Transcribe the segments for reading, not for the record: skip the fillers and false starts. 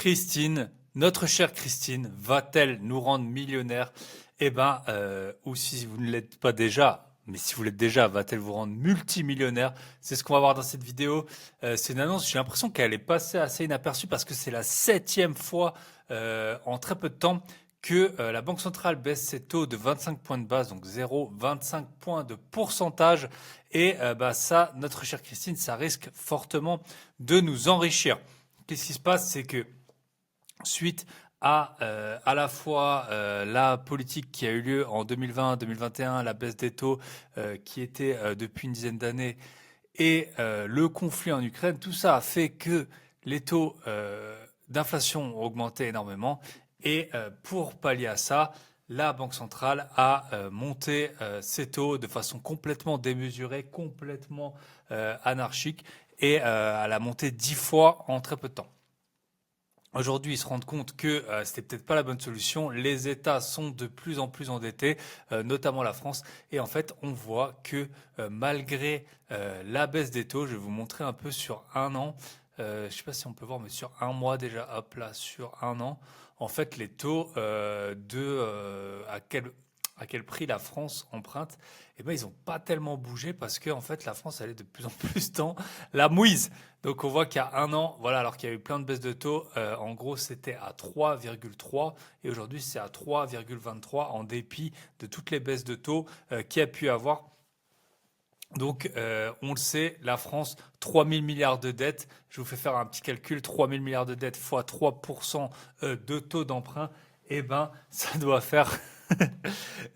Christine, notre chère Christine, va-t-elle nous rendre millionnaires? Ou si vous ne l'êtes pas déjà, mais si vous l'êtes déjà, va-t-elle vous rendre multimillionnaire? C'est ce qu'on va voir dans cette vidéo. C'est une annonce, j'ai l'impression qu'elle est passée assez inaperçue parce que c'est la septième fois en très peu de temps que la Banque centrale baisse ses taux de 25 points de base, donc 0,25 points de pourcentage. Ça, notre chère Christine, ça risque fortement de nous enrichir. Qu'est-ce qui se passe? C'est que suite à la fois la politique qui a eu lieu en 2020-2021, la baisse des taux qui était depuis une dizaine d'années, et le conflit en Ukraine, tout ça a fait que les taux d'inflation ont augmenté énormément. Et pour pallier à ça, la Banque centrale a monté ses taux de façon complètement démesurée, complètement anarchique, et elle a monté 10 fois en très peu de temps. Aujourd'hui, ils se rendent compte que c'était peut-être pas la bonne solution. Les États sont de plus en plus endettés, notamment la France. Et en fait, on voit que malgré la baisse des taux, je vais vous montrer un peu sur un an. Je sais pas si on peut voir, mais sur un mois déjà, hop là, sur un an, en fait, les taux à quel prix la France emprunte, eh ben, ils n'ont pas tellement bougé parce que en fait, la France, elle est de plus en plus dans la mouise. Donc on voit qu'il y a un an, voilà, alors qu'il y a eu plein de baisses de taux, en gros c'était à 3,3 et aujourd'hui c'est à 3,23 en dépit de toutes les baisses de taux qu'il y a pu avoir. Donc on le sait, la France, 3 000 milliards de dettes. Je vous fais faire un petit calcul, 3 000 milliards de dettes fois 3% de taux d'emprunt. Eh ben, ça doit faire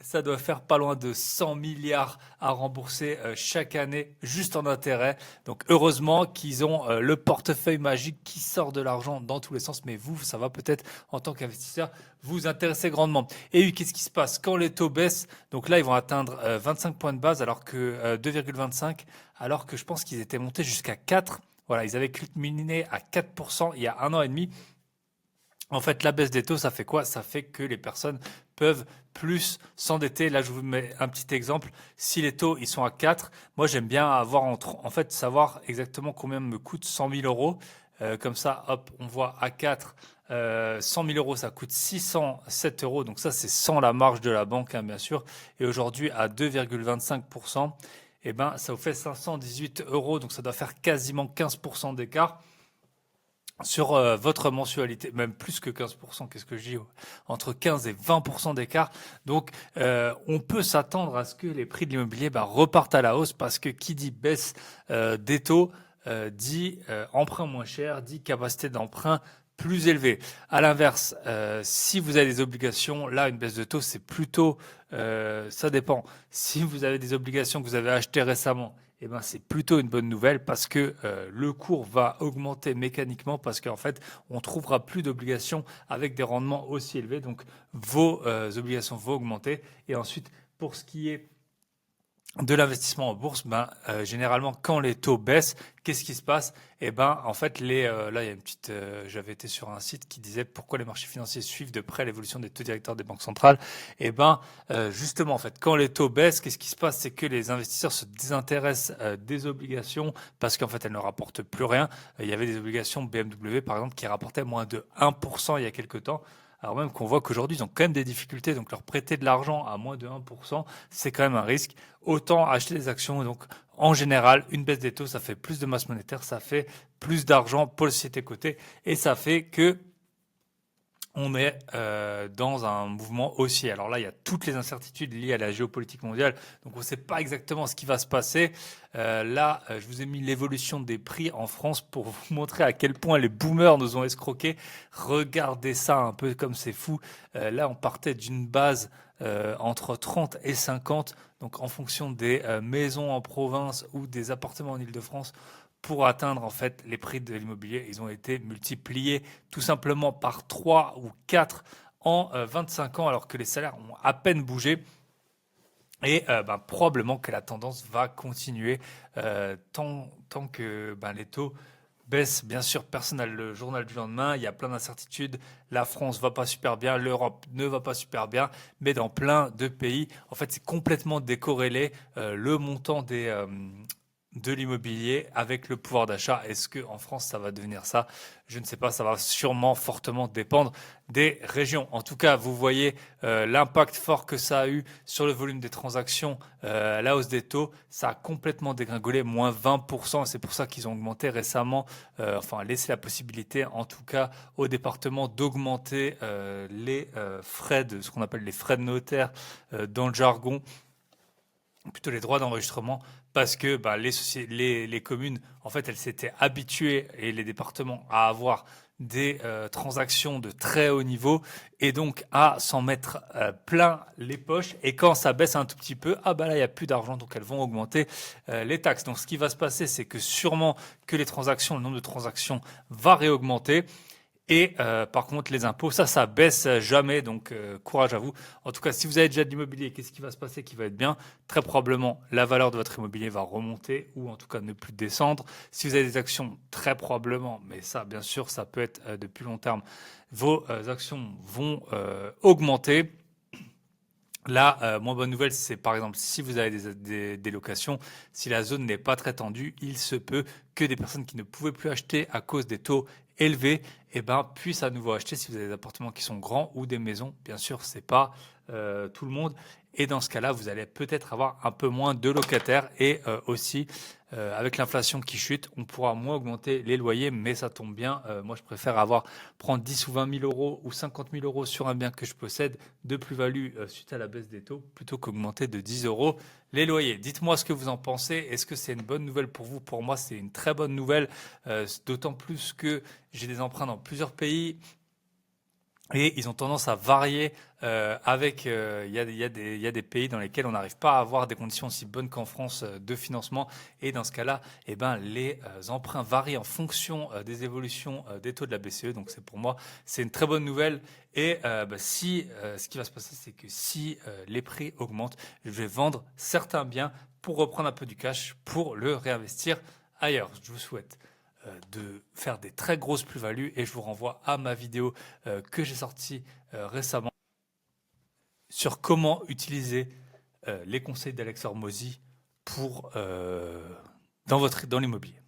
ça doit faire pas loin de 100 milliards à rembourser chaque année juste en intérêt. Donc heureusement qu'ils ont le portefeuille magique qui sort de l'argent dans tous les sens. Mais vous, ça va peut-être en tant qu'investisseur vous intéresser grandement. Et oui, qu'est-ce qui se passe quand les taux baissent? Donc là, ils vont atteindre 25 points de base alors que 2,25, alors que je pense qu'ils étaient montés jusqu'à 4. Voilà, ils avaient culminé à 4% il y a un an et demi. En fait, la baisse des taux, ça fait quoi? Ça fait que les personnes peuvent plus s'endetter. Là, je vous mets un petit exemple. Si les taux, ils sont à 4, moi, j'aime bien avoir en fait, savoir exactement combien me coûte 100 000 euros. Comme ça, hop, on voit à 4, 100 000 euros, ça coûte 607 euros. Donc ça, c'est sans la marge de la banque, hein, bien sûr. Et aujourd'hui, à 2,25%, eh ben, ça vous fait 518 euros. Donc ça doit faire quasiment 15% d'écart sur votre mensualité, même plus que 15%, qu'est-ce que je dis, entre 15 et 20% d'écart. Donc, on peut s'attendre à ce que les prix de l'immobilier repartent à la hausse parce que qui dit baisse des taux dit emprunt moins cher, dit capacité d'emprunt plus élevée. À l'inverse, si vous avez des obligations, là, une baisse de taux, c'est plutôt, ça dépend. Si vous avez des obligations que vous avez achetées récemment, eh ben, c'est plutôt une bonne nouvelle parce que le cours va augmenter mécaniquement parce qu'en fait, on trouvera plus d'obligations avec des rendements aussi élevés. Donc, vos obligations vont augmenter. Et ensuite, pour ce qui est de l'investissement en bourse, généralement, quand les taux baissent, qu'est-ce qui se passe? En fait, là, il y a une petite. J'avais été sur un site qui disait pourquoi les marchés financiers suivent de près l'évolution des taux directeurs des banques centrales. Justement, en fait, quand les taux baissent, qu'est-ce qui se passe? C'est que les investisseurs se désintéressent des obligations parce qu'en fait, elles ne rapportent plus rien. Il y avait des obligations BMW, par exemple, qui rapportaient moins de 1% il y a quelques temps. Alors même qu'on voit qu'aujourd'hui, ils ont quand même des difficultés, donc leur prêter de l'argent à moins de 1%, c'est quand même un risque. Autant acheter des actions. Et donc, en général, une baisse des taux, ça fait plus de masse monétaire, ça fait plus d'argent pour les sociétés cotées, et ça fait que on est dans un mouvement haussier. Alors là, il y a toutes les incertitudes liées à la géopolitique mondiale, donc on ne sait pas exactement ce qui va se passer. Je vous ai mis l'évolution des prix en France pour vous montrer à quel point les boomers nous ont escroqués. Regardez ça un peu comme c'est fou. Là, on partait d'une base entre 30 et 50, donc en fonction des maisons en province ou des appartements en Île-de-France, pour atteindre en fait les prix de l'immobilier. Ils ont été multipliés tout simplement par 3 ou 4 en 25 ans alors que les salaires ont à peine bougé. Et probablement que la tendance va continuer tant que les taux baissent. Bien sûr, personne n'a le journal du lendemain. Il y a plein d'incertitudes. La France va pas super bien, l'Europe ne va pas super bien, mais dans plein de pays, en fait, c'est complètement décorrélé. Le montant de l'immobilier avec le pouvoir d'achat. Est-ce que en France ça va devenir ça? Je ne sais pas, ça va sûrement fortement dépendre des régions. En tout cas, vous voyez l'impact fort que ça a eu sur le volume des transactions, la hausse des taux, ça a complètement dégringolé, moins 20%. C'est pour ça qu'ils ont augmenté récemment, enfin laissé la possibilité, en tout cas, au département d'augmenter les frais de ce qu'on appelle les frais de notaire dans le jargon, plutôt les droits d'enregistrement, parce que bah, les communes, en fait, elles s'étaient habituées, et les départements, à avoir des transactions de très haut niveau, et donc à s'en mettre plein les poches. Et quand ça baisse un tout petit peu, ah bah là, il n'y a plus d'argent, donc elles vont augmenter les taxes. Donc ce qui va se passer, c'est que sûrement que les transactions, le nombre de transactions va réaugmenter. Et par contre, les impôts, ça baisse jamais, donc courage à vous. En tout cas, si vous avez déjà de l'immobilier, qu'est-ce qui va se passer qui va être bien? Très probablement, la valeur de votre immobilier va remonter ou en tout cas ne plus descendre. Si vous avez des actions, très probablement, mais ça, bien sûr, ça peut être de plus long terme, vos actions vont augmenter. La moins bonne nouvelle, c'est par exemple si vous avez des locations, si la zone n'est pas très tendue, il se peut que des personnes qui ne pouvaient plus acheter à cause des taux élevés, eh ben, puissent à nouveau acheter si vous avez des appartements qui sont grands ou des maisons. Bien sûr, c'est pas tout le monde. Et dans ce cas-là, vous allez peut-être avoir un peu moins de locataires et aussi avec l'inflation qui chute, on pourra moins augmenter les loyers, mais ça tombe bien. Moi, je préfère prendre 10 ou 20 000 euros ou 50 000 euros sur un bien que je possède de plus-value suite à la baisse des taux plutôt qu'augmenter de 10 euros les loyers. Dites-moi ce que vous en pensez. Est-ce que c'est une bonne nouvelle pour vous? Pour moi, c'est une très bonne nouvelle, d'autant plus que j'ai des emprunts dans plusieurs pays. Et ils ont tendance à varier avec. Il y a des pays dans lesquels on n'arrive pas à avoir des conditions aussi bonnes qu'en France de financement. Et dans ce cas-là, eh ben, les emprunts varient en fonction des évolutions des taux de la BCE. Donc c'est pour moi, c'est une très bonne nouvelle. Et bah, si ce qui va se passer, c'est que si les prix augmentent, je vais vendre certains biens pour reprendre un peu du cash pour le réinvestir ailleurs. Je vous souhaite de faire des très grosses plus-values et je vous renvoie à ma vidéo que j'ai sortie récemment sur comment utiliser les conseils d'Alex Hormozy pour dans l'immobilier.